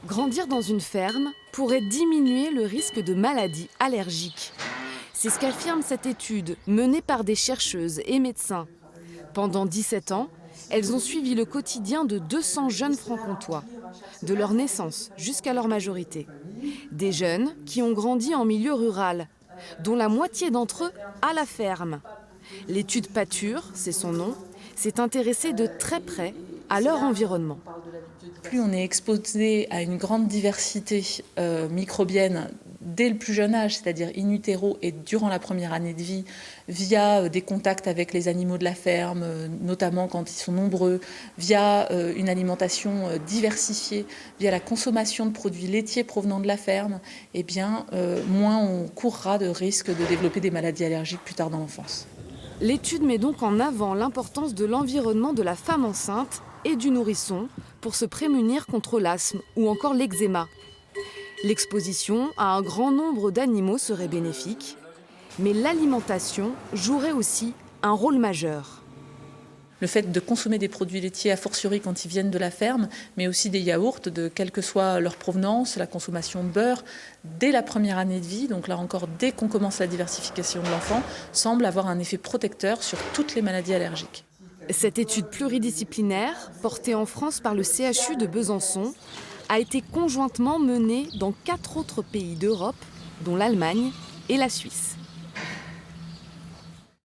Grandir dans une ferme pourrait diminuer le risque de maladies allergiques. C'est ce qu'affirme cette étude menée par des chercheuses et médecins. Pendant 17 ans, elles ont suivi le quotidien de 200 jeunes francs-comtois, de leur naissance jusqu'à leur majorité. Des jeunes qui ont grandi en milieu rural, dont la moitié d'entre eux à la ferme. L'étude Pâture, c'est son nom, s'est intéressée de très près à leur environnement. Plus on est exposé à une grande diversité microbienne dès le plus jeune âge, c'est-à-dire in utero et durant la première année de vie, via des contacts avec les animaux de la ferme, notamment quand ils sont nombreux, via une alimentation diversifiée, via la consommation de produits laitiers provenant de la ferme, eh bien, moins on courra de risque de développer des maladies allergiques plus tard dans l'enfance. L'étude met donc en avant l'importance de l'environnement de la femme enceinte et du nourrisson pour se prémunir contre l'asthme ou encore l'eczéma. L'exposition à un grand nombre d'animaux serait bénéfique, mais l'alimentation jouerait aussi un rôle majeur. Le fait de consommer des produits laitiers, a fortiori quand ils viennent de la ferme, mais aussi des yaourts, de quelle que soit leur provenance, la consommation de beurre, dès la première année de vie, donc là encore dès qu'on commence la diversification de l'enfant, semble avoir un effet protecteur sur toutes les maladies allergiques. Cette étude pluridisciplinaire, portée en France par le CHU de Besançon, a été conjointement menée dans 4 autres pays d'Europe, dont l'Allemagne et la Suisse.